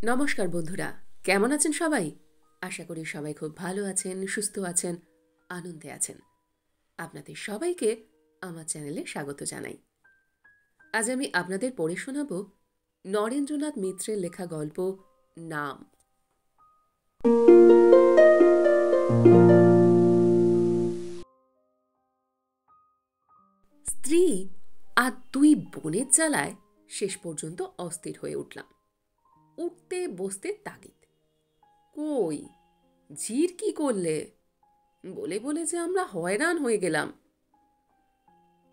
নমস্কার বন্ধুরা, কেমন আছেন সবাই? আশা করি সবাই খুব ভালো আছেন, সুস্থ আছেন, আনন্দে আছেন। আপনাদের সবাইকে আমার চ্যানেলে স্বাগত জানাই। আজ আমি আপনাদের পড়ে শোনাব নরেন্দ্রনাথ মিত্রের লেখা গল্প নাম। স্ত্রী আর দুই বোনের জ্বালায় শেষ পর্যন্ত অস্থির হয়ে উঠলাম। উঠতে বসতে তাগিদ। কই, ঝির কি করলে? বলে বলে যে আমরা হয়রান হয়ে গেলাম।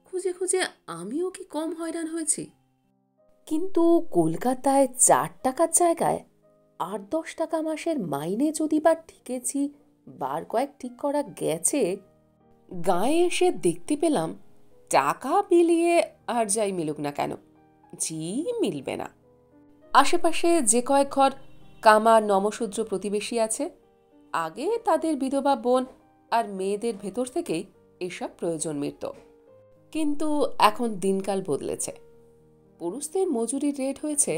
খুঁজে খুঁজে আমিও কি কম হয়রান হয়েছি? কিন্তু কলকাতায় 4 টাকার জায়গায় 8-10 টাকা মাসের মাইনে যদি বা ঠিকেছি, বার কয়েক ঠিক করা গেছে, গায়ে এসে দেখতে পেলাম টাকা বিলিয়ে আর যাই মিলুক না কেন, জি মিলবে না। আশেপাশে যে কয়েক ঘর কামার নমশূদ্র প্রতিবেশী আছে, আগে তাদের বিধবা বোন আর মেয়েদের ভেতর থেকেই এসব প্রয়োজন মিটত। কিন্তু এখন দিনকাল বদলেছে। পুরুষদের মজুরির রেট হয়েছে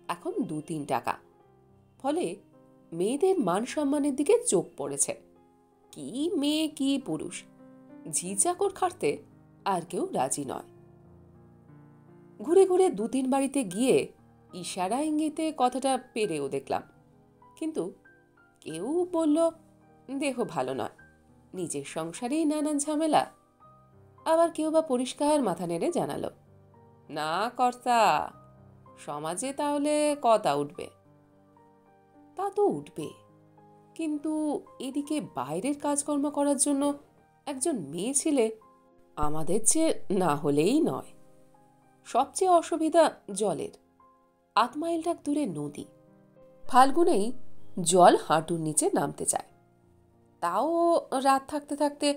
এখন 2-3 টাকা। ফলে মেয়েদের মান সম্মানের দিকে চোখ পড়েছে। কি মেয়ে কি পুরুষ, ঝি চাকর খাটতে আর কেউ রাজি নয়। ঘুরে ঘুরে 2-3 বাড়িতে গিয়ে ইশারা ইঙ্গিতে কথাটা পেরেও দেখলাম, কিন্তু কেউ বলল দেহ ভালো নয়, নিজের সংসারেই নানান ঝামেলা। আবার কেউ বা পরিষ্কার মাথা নেড়ে জানালো, না কর্তা, সমাজে তাহলে কথা উঠবে। তা তো উঠবে, কিন্তু এদিকে বাইরের কাজকর্ম করার জন্য একজন মেয়ে ছেলে আমাদের চেয়ে না হলেই নয়। সবচেয়ে অসুবিধা জলের। 8 মাইল দূরে নদী। ফাল্গুনেই জল হাঁটুর নিচে নামতে চায়। তাও রাত থাকতে থাকতে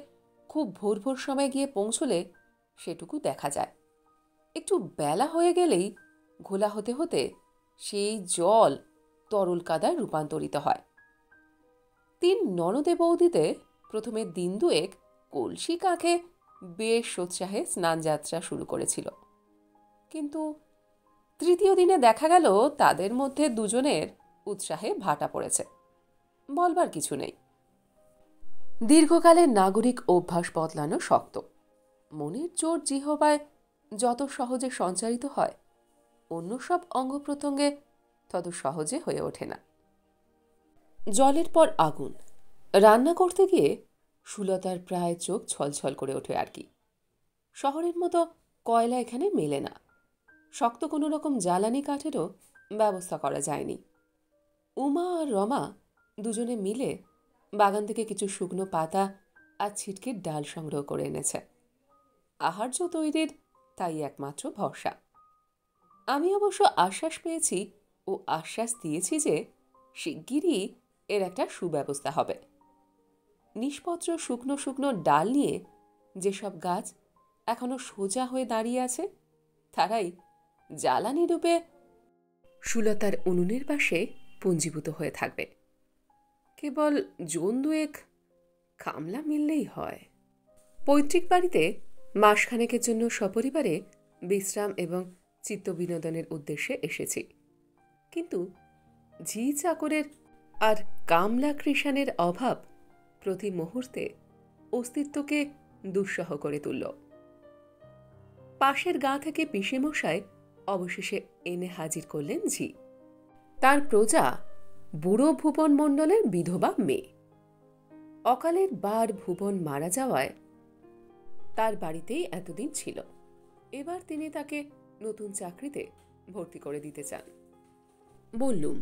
খুব ভোর ভোর সময় গিয়ে পৌঁছলে সেটুকু দেখা যায়। একটু বেলা হয়ে গেলেই ঘোলা হতে হতে সেই জল তরল কাদায় রূপান্তরিত হয়। 3 ননদে বৌদিতে প্রথমে দিন দুয়েক কলসি কাঁখে বেশ উৎসাহে স্নানযাত্রা শুরু করেছিল, কিন্তু তৃতীয় দিনে দেখা গেল তাদের মধ্যে দুজনের উৎসাহে ভাটা পড়েছে। বলবার কিছু নেই। দীর্ঘকালের নাগরিক অভ্যাস বদলানো শক্ত। মনের জোর জিহবায় যত সহজে সঞ্চারিত হয়, অন্য সব অঙ্গ প্রত্যঙ্গে তত সহজে হয়ে ওঠে না। জলের পর আগুন। রান্না করতে গিয়ে সুলতার প্রায় চোখ ছলছল করে ওঠে আর কি। শহরের মতো কয়লা এখানে মেলে না। শক্ত কোনো রকম জ্বালানি কাঠেরও ব্যবস্থা করা যায়নি। উমা আর রমা দুজনে মিলে বাগান থেকে কিছু শুকনো পাতা আর ছিটকির ডাল সংগ্রহ করে এনেছে। আহার্য তৈরির তাই একমাত্র ভরসা। আমি অবশ্য আশ্বাস পেয়েছি ও আশ্বাস দিয়েছি যে শিগগিরই এর একটা সুব্যবস্থা হবে। নিষ্পত্র শুকনো শুকনো ডাল নিয়ে যেসব গাছ এখনো সোজা হয়ে দাঁড়িয়ে আছে, তারাই জ্বালানি রূপে সুলতার উনুনের পাশে পুঞ্জীভূত হয়ে থাকবে। কেবল জন দুয়েক কামলা মিললেই হয়। পৈতৃক বাড়িতে মাসখানেকের জন্য সপরিবারে বিশ্রাম এবং চিত্তবিনোদনের উদ্দেশ্যে এসেছি, কিন্তু ঝি চাকরের আর কামলা কৃষাণের অভাব প্রতি মুহূর্তে অস্তিত্বকে দুঃসহ করে তুলল। পাশের গাঁ থেকে পিসেমশাই অবশেষে এনে হাজির করলেন ঝি। তার প্রজা বুড়ো ভুবন মণ্ডলের বিধবা মেয়ে। অকালের বার ভুবন মারা যাওয়ায় তার বাড়িতেই এতদিন ছিল। এবার তিনি তাকে নতুন চাকরিতে ভর্তি করে দিতে চান। বললুম,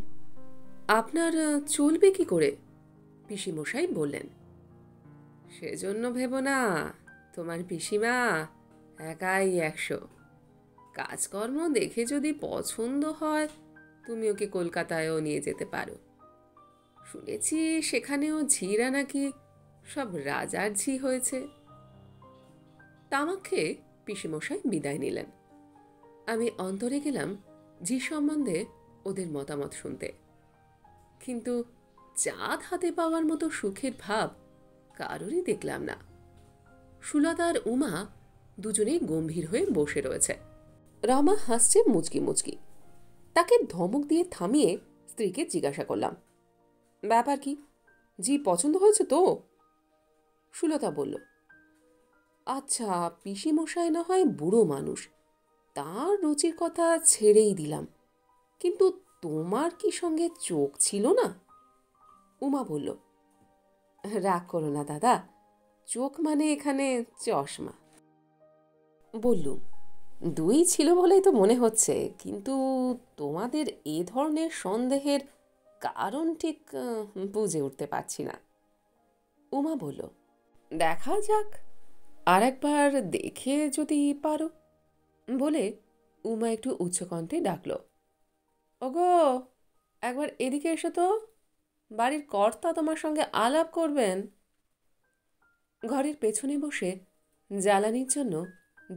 আপনার চলবে কি করে? পিসিমশাই বললেন, সেজন্য ভেবো না, তোমার পিসিমা একাই 100। কাজকর্ম দেখে যদি পছন্দ হয়, তুমি ওকে কলকাতায়ও নিয়ে যেতে পারো। শুনেছি সেখানেও ঝিরা নাকি সব রাজার ঝি হয়েছে। তামাক খেয়ে পিসিমশাই বিদায় নিলেন। আমি অন্তরে গেলাম ঝি সম্বন্ধে ওদের মতামত শুনতে, কিন্তু চাঁদ হাতে পাওয়ার মতো সুখের ভাব কারোরই দেখলাম না। সুলতা আর উমা দুজনেই গম্ভীর হয়ে বসে রয়েছে। রমা হাসছে মুচকি মুচকি। তাকে ধমক দিয়ে থামিয়ে স্ত্রীকে জিজ্ঞাসা করলাম, ব্যাপার কি, জি পছন্দ হয়েছে তো? সুলতা বলল, আচ্ছা, পিসিমশাই না হয় বুড়ো মানুষ, তার রুচির কথা ছেড়েই দিলাম, কিন্তু তোমার কি সঙ্গে চোখ ছিল না? উমা বলল, রাগ করো না দাদা, চোখ মানে এখানে চশমা। বললুম, দুই ছিল বলেই তো মনে হচ্ছে, কিন্তু তোমাদের এ ধরনের সন্দেহের কারণ ঠিক বুঝে উঠতে পারছি না। উমা বলল, দেখা যাক, আর একবার দেখে যদি পারো। বলে উমা একটু উচ্চকণ্ঠে ডাকল, ওগো, একবার এদিকে এসো তো, বাড়ির কর্তা তোমার সঙ্গে আলাপ করবেন। ঘরের পেছনে বসে জ্বালানির জন্য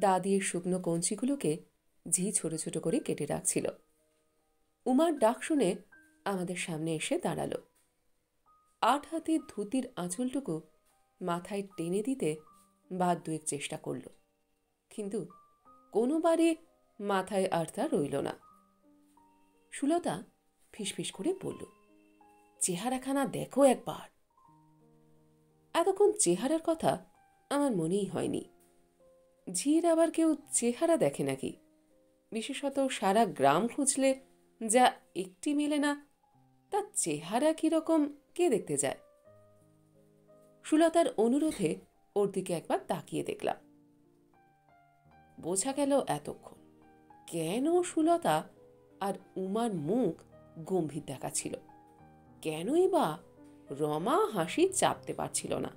দা দিয়ে শুকনো কঞ্চিগুলোকে ঝি ছোট ছোট করে কেটে রাখছিল। উমার ডাক শুনে আমাদের সামনে এসে দাঁড়াল। 8 হাতের ধুতির আঁচলটুকু মাথায় টেনে দিতে বাদ দুয়েক চেষ্টা করল, কিন্তু কোনোবারে মাথায় আর তা রইল না। সুলতা ফিসফিস করে বলল, চেহারাখানা দেখো একবার। এতক্ষণ চেহারার কথা আমার মনেই হয়নি। ঝির আবার কেউ চেহারা দেখে নাকি? বিশেষত সারা গ্রাম খুঁজলে যা একটি মেলে না, তার চেহারা কিরকম কে দেখতে যায়? সুলতার অনুরোধে ওর দিকে একবার তাকিয়ে দেখলাম। বোঝা গেল এতক্ষণ কেন সুলতা আর উমার মুখ গম্ভীর দেখাচ্ছিল, কেনই বা রমা হাসি চাপতে পারছিল না।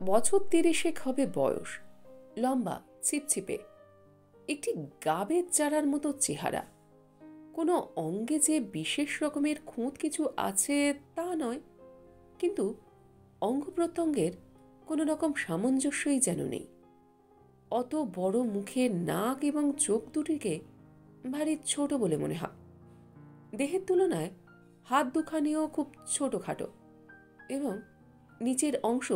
বছর 30 হবে বয়স, লম্বা, ছিপছিপে, একটি গাবের চারার মতো চেহারা। কোনো অঙ্গে যে বিশেষ রকমের খুঁত কিছু আছে তা নয়, কিন্তু অঙ্গ প্রত্যঙ্গের কোনো রকম সামঞ্জস্যই যেন নেই। অত বড় মুখের নাক এবং চোখ দুটিকে ভারী ছোট বলে মনে হয়। দেহের তুলনায় হাত দুখানিও খুব ছোটখাটো, এবং নিচের অংশ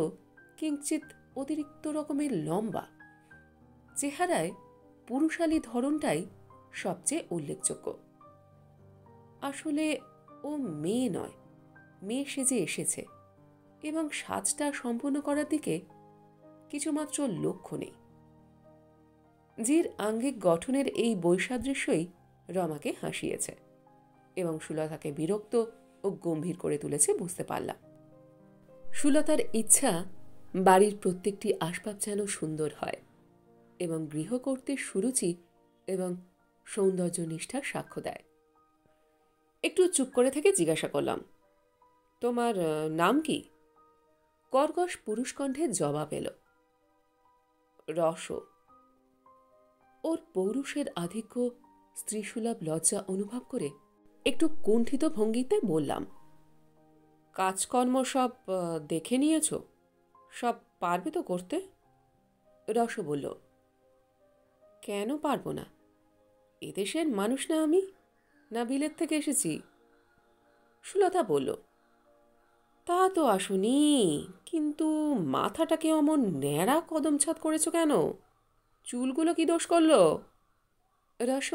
কিঞ্চিৎ অতিরিক্ত রকমের লম্বা। চেহারায় পুরুষালী ধরনটাই সবচেয়ে উল্লেখযোগ্য। আসলে ও মেয়ে নয়, মেয়ে সেজে এসেছে, এবং সাজটা সম্পূর্ণ করার দিকে কিছুমাত্র লক্ষ্য নেই। জির আঙ্গিক গঠনের এই বৈসাদৃশ্যই রমাকে হাসিয়েছে এবং সুলতাকে বিরক্ত ও গম্ভীর করে তুলেছে বুঝতে পারলাম। সুলতার ইচ্ছা বাড়ির প্রত্যেকটি আসবাব যেন সুন্দর হয় এবং গৃহকর্ত্রীর সুরুচি এবং সৌন্দর্য নিষ্ঠার সাক্ষ্য দেয়। একটু চুপ করে থেকে জিজ্ঞাসা করলাম, তোমার নাম কি? কর্কশ পুরুষকণ্ঠে জবাব এলো, রস। ওর পৌরুষের আধিক্য স্ত্রীসুলভ লজ্জা অনুভব করে একটু কুণ্ঠিত ভঙ্গিতে বললাম, কাজকর্ম সব দেখে নিয়েছ? সব পারবে তো করতে? রস বলল, কেন পারবো না? এদেশের মানুষ না আমি, না বিলেত থেকে এসেছি? সুলতা বলল, তা তো আসুনি, কিন্তু মাথাটাকে অমন ন্যাড়া কদমছাদ করেছ কেন? চুলগুলো কি দোষ করল? রস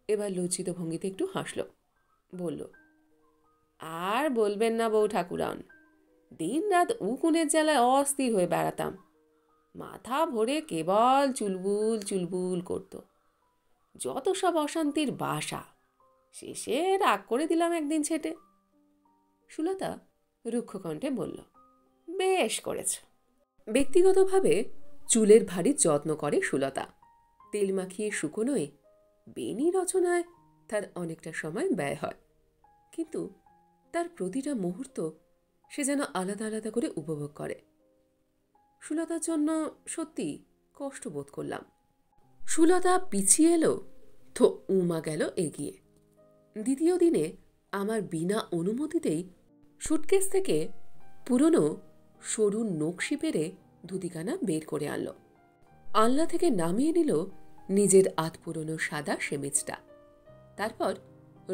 এবার লজ্জিত ভঙ্গিতে একটু হাসল, বলল, আর বলবেন না বউ ঠাকুরান, দিন রাত উকুনের জ্বালায় অস্থির হয়ে বেড়াতাম, মাথা ভরে কেবল চুলবুল চুলবুল করত, যত সব অশান্তির বাসা, শেষে রাগ করে দিলাম একদিন ছেটে। সুলতা রুক্ষ কণ্ঠে বলল, বেশ করেছ। ব্যক্তিগতভাবে চুলের ভারী যত্ন করে সুলতা। তেল মাখিয়ে শুকোনোয় বেনি রচনায় তার অনেকটা সময় ব্যয় হয়, কিন্তু তার প্রতিটা মুহূর্ত সে যেন আলাদা আলাদা করে উপভোগ করে। সুলতার জন্য সত্যি কষ্ট বোধ করলাম। সুলতা পিছিয়ে এলো তো উমা গেল এগিয়ে। দ্বিতীয় দিনে আমার বিনা অনুমতিতেই সুটকেস থেকে পুরনো সরু নকশি পেরে ধুতিখানা বের করে আনল। আলনা থেকে নামিয়ে নিল নিজের আধ পুরনো সাদা সেমিজটা। তারপর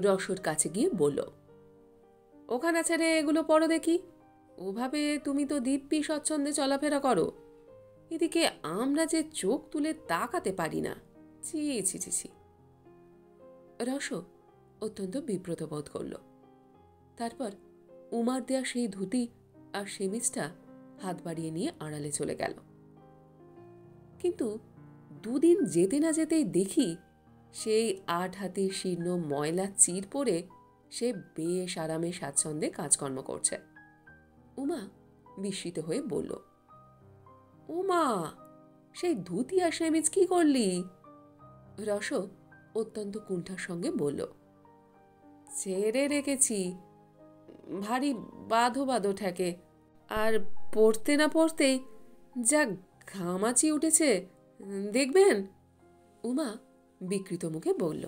রসর কাছে গিয়ে বলল, ওখানে ছেড়ে এগুলো পড়ো দেখি, ওভাবে তুমি তো দিব্যি স্বচ্ছন্দে চলাফেরা করো, এদিকে আমরা যে চোখ তুলে তাকাতে পারি না। ছি ছি ছি ছি। রস অত্যন্ত বিব্রত বোধ করল। তারপর উমার দেয়া সেই ধুতি আর সেমিজটা হাত বাড়িয়ে নিয়ে আড়ালে চলে গেল। কিন্তু দুদিন যেতে না যেতেই দেখি সেই ৮ হাতে শীর্ণ ময়লা চির পরে সে বেশ আরামে স্বাচ্ছন্দ্যে কাজকর্ম করছে। উমা বিস্মিত হয়ে বলল, উমা, সেই ধুতি আর সেমিজ কি করলি? রস অত্যন্ত কুণ্ঠার সঙ্গে বলল, ছেড়ে রেখেছি, ভারী বাঁধো বাঁধো ঠেকে, আর পড়তে না পড়তেই যা ঘামাচি উঠেছে দেখবেন। উমা বিকৃত মুখে বলল,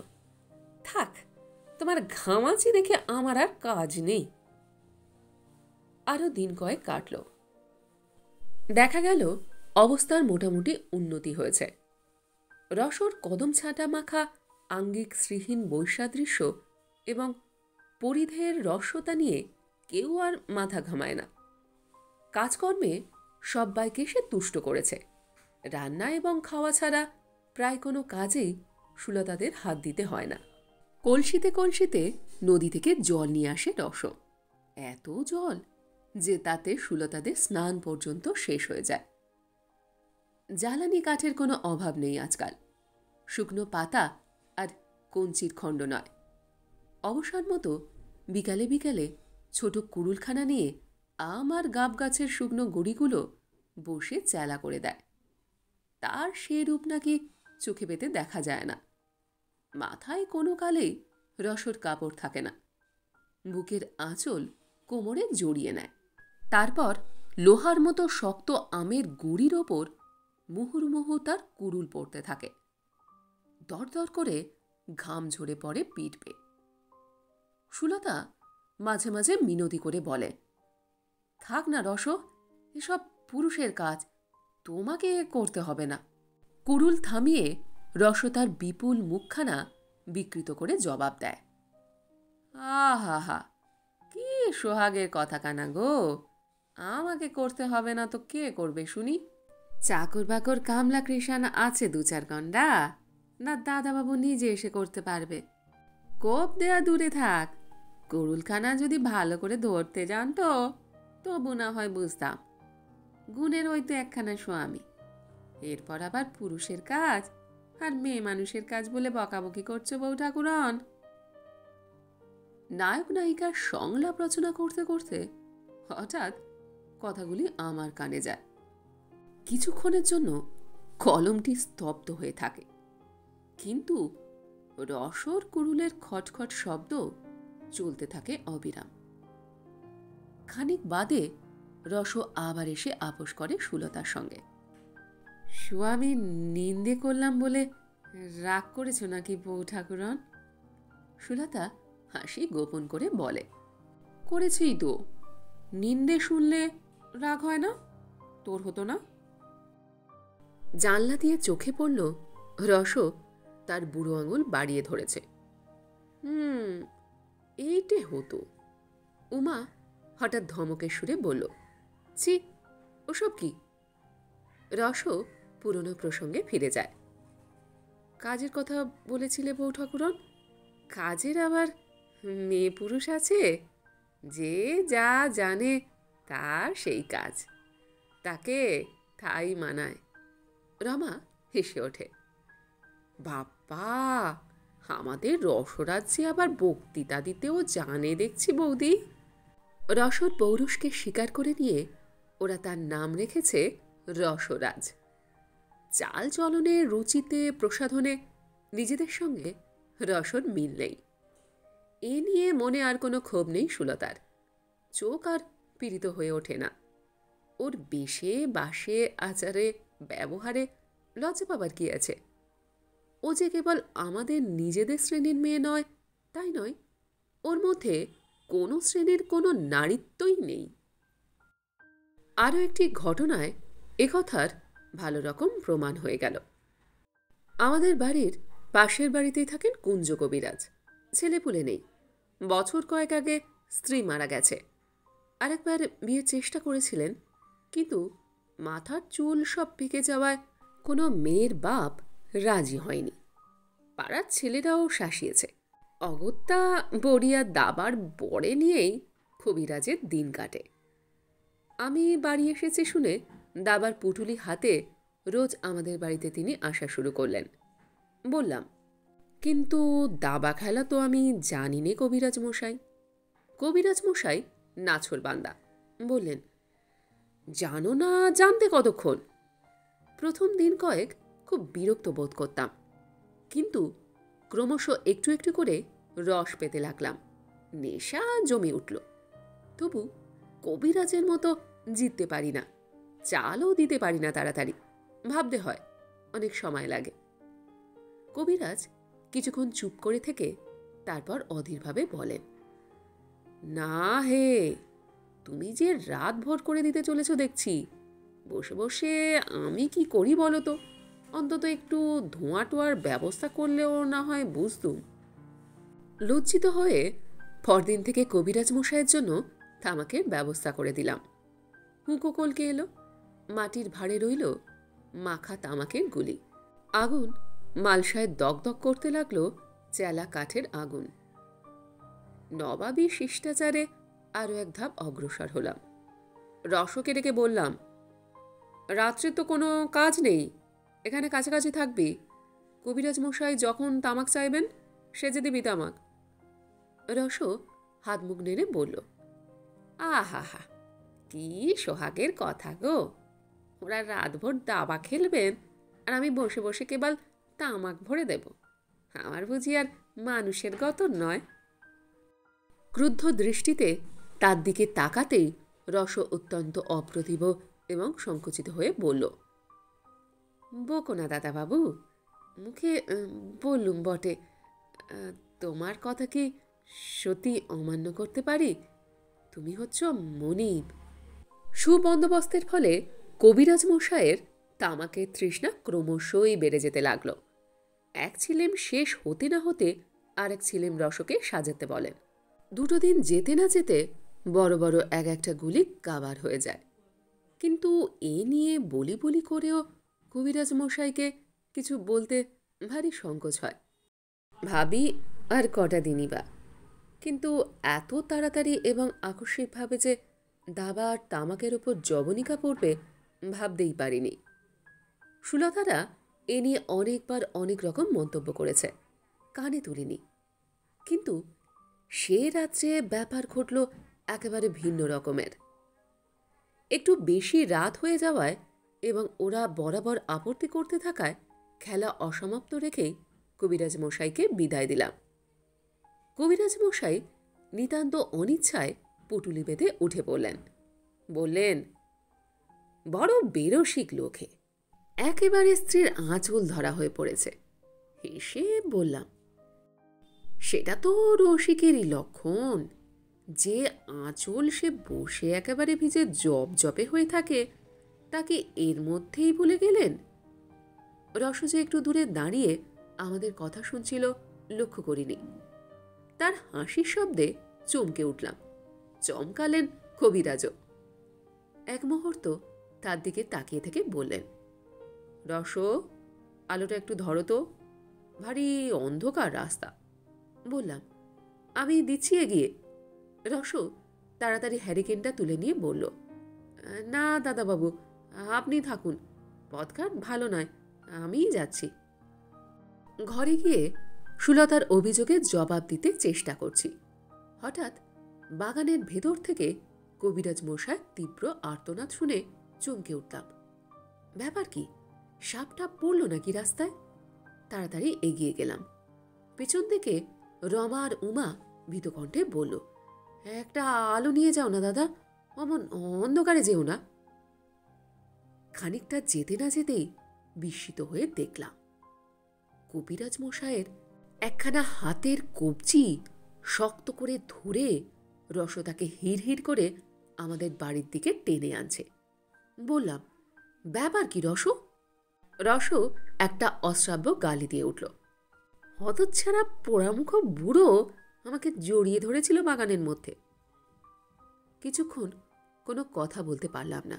থাক, তোমার ঘামাচি দেখে আমার আর কাজ নেই। আরো দিন কয়েক কাটল। দেখা গেল অবস্থার মোটামুটি উন্নতি হয়েছে। রসর কদম ছাঁটা মাখা আঙ্গিক শ্রীহীন বৈসাদৃশ্য এবং পরিধেয়ের রস্যতা নিয়ে কেউ আর মাথা ঘামায় না। কাজকর্মে সব্বাইকে সে তুষ্ট করেছে। রান্না এবং খাওয়া ছাড়া প্রায় কোনো কাজেই সুলতাদের হাত দিতে হয় না। কলসিতে কলসিতে নদী থেকে জল নিয়ে আসে রস। এত জল যে তাতে সুলতাদের স্নান পর্যন্ত শেষ হয়ে যায়। জ্বালানি কাঠের কোনো অভাব নেই আজকাল। শুকনো পাতা আর কঞ্চির খণ্ড নয়। অবসর মতো বিকালে বিকালে ছোট কুড়ুলখানা নিয়ে আম আর গাব গাছের শুকনো গড়িগুলো বসে চেলা করে দেয়। তার সে রূপ নাকি চোখে পেতে দেখা যায় না। মাথায় কোনো কালেই রসর কাপড় থাকে না। বুকের আঁচল কোমরে জড়িয়ে নেয়। তারপর লোহার মতো শক্ত আমের গুঁড়ির ওপর মুহুর্মুহু তার কুড়ুল পড়তে থাকে। দরদর করে ঘাম ঝরে পড়ে পিঠ বেয়ে। সুলতা মাঝে মাঝে মিনতি করে বলে, থাক না রস, এসব পুরুষের কাজ, তোমাকে করতে হবে না। কুড়ুল থামিয়ে রস তার বিপুল মুখখানা বিকৃত করে জবাব দেয়, আহা হা, কি সোহাগের কথা কানা গো, আমাকে করতে হবে না তো কে করবে শুনি? চাকর বাকর কামলা কৃষাণ আছে ২-৪ গন্ডা, না দাদাবাবু নিজে এসে করতে পারবে? কোপ দেয়া দূরে থাক, গরুলখানা যদি ভালো করে ধরতে জানতো তবু না হয় বুঝতাম। গুণের ওই তো একখানা স্বামী, এরপর আবার পুরুষের কাজ আর মেয়ে মানুষের কাজ বলে বকাবকি করছো বউ ঠাকুরন। নায়ক নায়িকার সংলাপ রচনা করতে করতে হঠাৎ কথাগুলি আমার কানে যায়। কিছুক্ষণের জন্য কলমটি স্তব্ধ হয়ে থাকে, কিন্তু রসর কুড়ুলের খটখট শব্দ চলতে থাকে অবিরাম। খানিক বাদে রস আবার এসে আপোষ করে সুলতার সঙ্গে। স্বামী নিন্দে করলাম বলে রাগ করেছ নাকি বউ ঠাকুরন? সুলতা হাসি গোপন করে বলে, করেছি তো, নিন্দে শুনলে রাগ হয় না? তোর হতো না? জানলা দিয়ে চোখে পড়ল রস তার বুড়ো আঙুল বাড়িয়ে ধরেছে। এইটে হতো। উমা হঠাৎ ধমকের সুরে বলল, ছি, ওসব কি? রস পুরনো প্রসঙ্গে ফিরে যায়। কাজের কথা বলেছিলে বউ ঠাকুরন, কাজের আবার মেয়ে পুরুষ আছে, যে যা জানে তার সেই কাজ, তাকে তাই মানায়। রমা হেসে ওঠে, বাবা, আমাদের রসরাজ্যে আবার বক্তৃতা দিতেও জানে দেখছি বৌদি। রসর পৌরুষকে স্বীকার করে নিয়ে ওরা তার নাম রেখেছে রসরাজ। চাল চলনে, রুচিতে, প্রসাধনে নিজেদের সঙ্গে রসর মিল নেই। এ নিয়ে মনে আর কোনো ক্ষোভ নেই সুলতার। চোখ আর পীড়িত হয়ে ওঠে না। ওর বেশে, বাসে, আচারে, ব্যবহারে লজ্জা পাবার কি আছে? ও যে কেবল আমাদের নিজেদের শ্রেণীর মেয়ে নয় তাই নয়, ওর মধ্যে কোনো শ্রেণীর কোনো নারীত্বই নেই। আরও একটি ঘটনায় একথার ভালো রকম প্রমাণ হয়ে গেল। আমাদের বাড়ির পাশের বাড়িতেই থাকেন কুঞ্জ কবিরাজ। ছেলেপুলে নেই। বছর কয়েক আগে স্ত্রী মারা গেছে। আরেকবার বিয়ের চেষ্টা করেছিলেন, কিন্তু মাথার চুল সব পেকে যাওয়ায় কোনো মেয়ের বাপ রাজি হয়নি। পাড়ার ছেলেরাও শাসিয়েছে। অগত্যা বড়িয়া দাবার বড়ে নিয়েই কবিরাজের দিন কাটে। আমি বাড়ি এসেছি শুনে দাবার পুটুলি হাতে রোজ আমাদের বাড়িতে তিনি আসা শুরু করলেন। বললাম, কিন্তু দাবা খেলা তো আমি জানি নে কবিরাজ মশাই। কবিরাজ মশাই নাছোড়বান্দা বললেন, জানো না জানতে কতক্ষণ? প্রথম দিন কয়েক খুব বিরক্ত বোধ করতাম, কিন্তু ক্রমশ একটু একটু করে রস পেতে লাগলাম। নেশা জমে উঠল। তবু কবিরাজের মতো জিততে পারি না, চালও দিতে পারি না তাড়াতাড়ি। ভাবতে হয়, অনেক সময় লাগে। কবিরাজ কিছুক্ষণ চুপ করে থেকে তারপর অধীরভাবে বলেন, না হে, তুমি যে রাত ভর করে দিতে চলেছ দেখছি। বসে বসে আমি কি করি বলো তো? অন্তত একটু ধোঁয়া টোয়ার ব্যবস্থা করলেও না হয় বুঝতুম। লজ্জিত হয়ে পরদিন থেকে কবিরাজ মশাইয়ের জন্য তামাকের ব্যবস্থা করে দিলাম। হুঁকো কলকে এলো, মাটির ভাঁড়ে রইল মাখা তামাকের গুলি। আগুন মালসায় দগদগ করতে লাগলো চেলা কাঠের আগুন। নবাবী শিষ্টাচারে আরও এক ধাপ অগ্রসর হলাম। রসকে ডেকে বললাম, রাত্রে তো কোনো কাজ নেই, এখানে কাছাকাছি থাকবি। কবিরাজ মশাই যখন তামাক চাইবেন সেজে দিবি তামাক। রস হাত মুখ নেড়ে বলল, আহা হা, কি সোহাগের কথা গো! ওরা রাতভর দাবা খেলবেন আর আমি বসে বসে কেবল তামাক ভরে দেব। আমার বুঝি আর মানুষের গতর নয়। ক্রুদ্ধ দৃষ্টিতে তার দিকে তাকাতেই রস অত্যন্ত অপ্রতিভ এবং সংকুচিত হয়ে বলল, বকো না দাদাবাবু, মুখে বললুম বটে, তোমার কথা কি সত্যি অমান্য করতে পারি? তুমি হচ্ছ মনিব। সুবন্দোবস্তের ফলে কবিরাজ মশাইয়ের তামাকের তৃষ্ণা ক্রমশই বেড়ে যেতে লাগল। এক ছিলেম শেষ হতে না হতে আর এক ছিলেম রসকে সাজাতে বলেন। দুটো দিন যেতে না যেতে বড় বড় এক একটা গুলি কাবার হয়ে যায়। কিন্তু এ নিয়ে বলি বলি করেও কবিরাজ মশাইকে কিছু বলতে ভারী সংকোচ হয়। ভাবি আর কটা দিনই বা, কিন্তু এত তাড়াতাড়ি এবং আকস্মিকভাবে যে দাবা আর তামাকের ওপর জবনিকা পড়বে ভাবতেই পারিনি। সুলতারা এ নিয়ে অনেকবার অনেক রকম মন্তব্য করেছে, কানে তুলিনি। কিন্তু সে রাত্রে ব্যাপার ঘটল একেবারে ভিন্ন রকমের। একটু বেশি রাত হয়ে যাওয়ায় এবং ওরা বরাবর আপত্তি করতে থাকায় খেলা অসমাপ্ত রেখেই কবিরাজ মশাইকে বিদায় দিলাম। কবিরাজ মশাই নিতান্ত অনিচ্ছায় পুটুলি বেঁধে উঠে পড়লেন। বললেন, বড় বেরসিক লোকে, একেবারে স্ত্রীর আঁচল ধরা হয়ে পড়েছে। হেসে বললাম, সেটা তো রসিকেরই লক্ষণ। যে আঁচল সে বসে একেবারে ভিজে জপজপে হয়ে থাকে তাকে এর মধ্যেই ভুলে গেলেন। রস যে একটু দূরে দাঁড়িয়ে আমাদের কথা শুনছিল লক্ষ্য করিনি। তার হাসির শব্দে চমকে উঠলাম। চমকালেন কবিরাজও। এক মুহূর্ত তার দিকে তাকিয়ে থেকে বললেন, রস, আলোটা একটু ধরো তো, ভারী অন্ধকার রাস্তা। বললাম, আমি দিচ্ছি এগিয়ে। রস তাড়াতাড়ি হ্যারিকেনটা তুলে নিয়ে বলল, না দাদাবাবু, আপনি থাকুন, পথঘাট ভালো নয়, আমিই যাচ্ছি। ঘরে গিয়ে সুলতার অভিযোগে জবাব দিতে চেষ্টা করছি। হঠাৎ বাগানের ভেতর থেকে কবিরাজ মশাই তীব্র আর্তনাদ শুনে চমকে উঠলাম। ব্যাপার কি, সাপটা পড়ল নাকি রাস্তায়? তাড়াতাড়ি এগিয়ে গেলাম। পেছন থেকে রমা আর উমা ভীতকণ্ঠে বলল, একটা আলো নিয়ে যাও না দাদা, অমন অন্ধকারে যেও না। খানিকটা যেতে না যেতেই বিস্মিত হয়ে দেখলাম কবিরাজ মশাইয়ের একখানা হাতের কবজি শক্ত করে ধরে রস তাকে হিড় করে আমাদের বাড়ির দিকে টেনে আনছে। বললাম, ব্যাপার কি রস? রস একটা অশ্রাব্য গালি দিয়ে উঠল। হতচ্ছাড়া পোড়ামুখ বুড়ো আমাকে জড়িয়ে ধরেছিল বাগানের মধ্যে। কিছুক্ষণ কোনো কথা বলতে পারলাম না।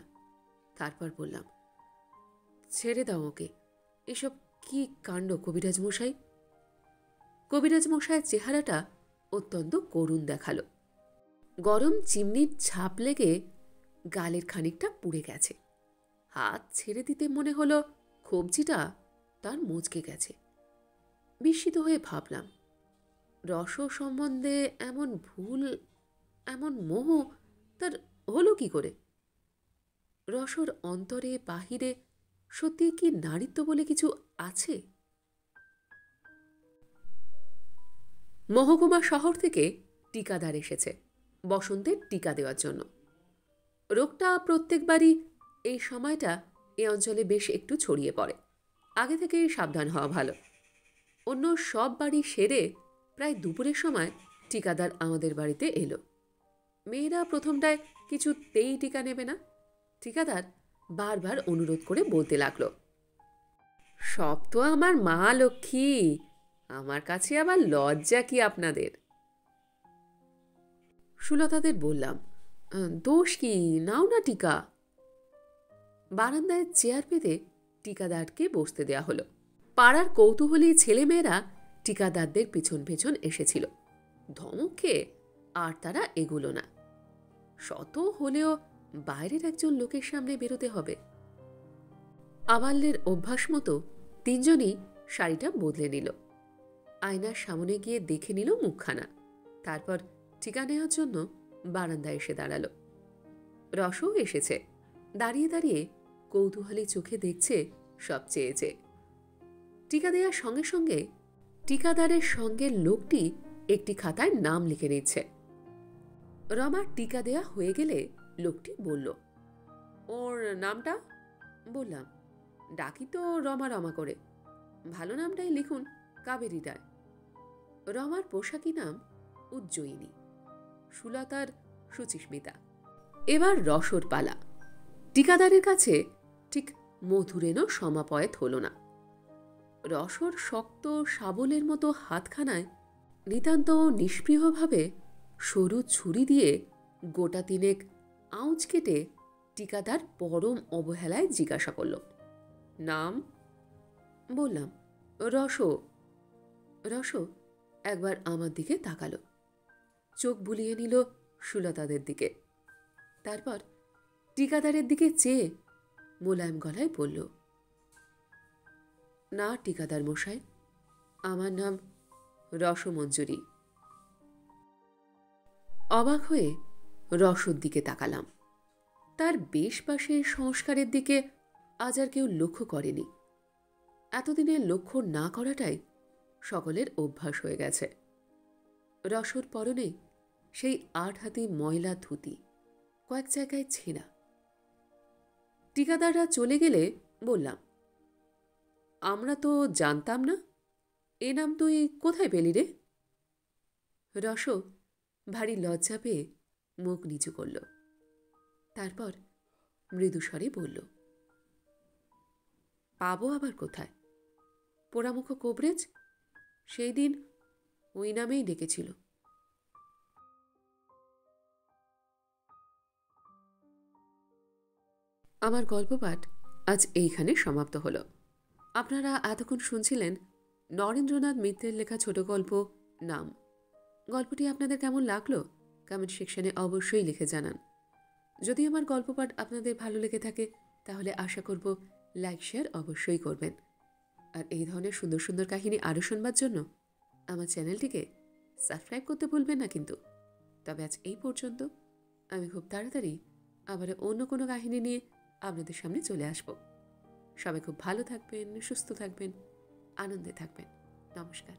তারপর বললাম, ছেড়ে দাও ওকে, এসব কি কাণ্ড কবিরাজ মশাই? কবিরাজ মশাইয়ের চেহারাটা অত্যন্ত করুণ দেখালো। গরম চিমনির ছাপ লেগে গালের খানিকটা পুড়ে গেছে। হাত ছেড়ে দিতে মনে হলো কবজিটা তার মুচকে গেছে। বিস্মিত হয়ে ভাবলাম, রস সম্বন্ধে এমন ভুল, এমন মোহ তার হলো কি করে? রসর অন্তরে বাহিরে সত্যি কি নারীত্ব বলে কিছু আছে? মহকুমা শহর থেকে টিকাদার এসেছে বসন্তের টিকা দেওয়ার জন্য। রোগটা প্রত্যেকবারই এই সময়টা এ অঞ্চলে বেশ একটু ছড়িয়ে পড়ে। আগে থেকেই সাবধান হওয়া ভালো। অন্য সব বাড়ি সেরে প্রায় দুপুরের সময় টিকাদার আমাদের বাড়িতে এলো। মেয়েরা প্রথমটায় কিছুতেই টিকা নেবে না। ঠিকাদার বারবার অনুরোধ করে বলতে লাগলো, সব তো আমার মা লক্ষ্মী, আমার কাছে আবার লজ্জা কি আপনাদের? সুলতাদের বললাম, দোষ কি, নাও না টিকা। বারান্দায় চেয়ার পেতে টিকাদারকে বসতে দেয়া হলো। পাড়ার কৌতূহলী ছেলেমেয়েরা টিকাদারদের পিছন পেছন এসেছিল। ধমক খেয়ে আর তারা এগুলো না। শত হলেও বাইরের একজন লোকের সামনে বেরোতে হবে। আবাল্যের অভ্যাস মতো তিনজনই শাড়িটা বদলে নিল। আয়নার সামনে গিয়ে দেখে নিল মুখখানা। তারপর টিকা নেওয়ার জন্য বারান্দায় এসে দাঁড়ালো। রসও এসেছে। দাঁড়িয়ে দাঁড়িয়ে কৌতূহলী চোখে দেখছে সব চেয়ে চেয়ে। টিকা দেওয়ার সঙ্গে সঙ্গে টিকাদারের সঙ্গের লোকটি একটি খাতায় নাম লিখে নিচ্ছে। রমার টিকা দেয়া হয়ে গেলে লোকটি বলল, ওর নামটা? বললাম, ডাকি তো রমা রমা করে, ভালো নামটাই লিখুন, কাবেরী রায়। রমার পোশাকি নাম উজ্জয়িনী, সুলতার সুচিস্মিতা। এবার রসর পালা। টিকাদারের কাছে ঠিক মধুরেনও সমাপয়েত হল না। রসর শক্ত শাবলের মতো হাতখানায় নিতান্ত নিষ্প্রিয়ভাবে সরু ছুরি দিয়ে গোটা তিনেক আউচ কেটে টিকাদার পরম অবহেলায় জিজ্ঞাসা করল, নাম? বললাম, রস। রস একবার আমার দিকে তাকালো, চোখ বুলিয়ে নিল সুলতাদের দিকে। তারপর টিকাদারের দিকে চেয়ে মোলায়েম গলায় বলল, না টিকাদার মশাই, আমার নাম রসমঞ্জুরি। অবাক হয়ে রসর দিকে তাকালাম। তার বেশ পাশের সংস্কারের দিকে আজ আর কেউ লক্ষ্য করেনি। এতদিনে লক্ষ্য না করাটাই সকলের অভ্যাস হয়ে গেছে। রসর পরনে সেই 8 হাতি ময়লা ধুতি, কয়েক জায়গায় ছেঁড়া। টিকাদাররা চলে গেলে বললাম, আমরা তো জানতাম না, এ নাম তুই কোথায় পেলি রে? রস ভারী লজ্জা পেয়ে মুখ নিচু করল। তারপর মৃদুস্বরে বলল, পাবো আবার কোথায়? পোড়ামুখ কোবরেজ সেই দিন ওই নামেই ডেকেছিল। আমার গল্পপাঠ আজ এইখানে সমাপ্ত হল। আপনারা এতক্ষণ শুনছিলেন নরেন্দ্রনাথ মিত্রের লেখা ছোট গল্প নাম। গল্পটি আপনাদের কেমন লাগলো কমেন্ট সেকশনে অবশ্যই লিখে জানান। যদি আমার গল্পপাঠ আপনাদের ভালো লেগে থাকে তাহলে আশা করব লাইক শেয়ার অবশ্যই করবেন। আর এই ধরনের সুন্দর সুন্দর কাহিনী আরও শুনবার জন্য আমার চ্যানেলটিকে সাবস্ক্রাইব করতে ভুলবেন না কিন্তু। তবে আজ এই পর্যন্ত। আমি খুব তাড়াতাড়ি আবার অন্য কোনো কাহিনী নিয়ে আপনাদের সামনে চলে আসব। সবাই খুব ভালো থাকবেন, সুস্থ থাকবেন, আনন্দে থাকবেন। নমস্কার।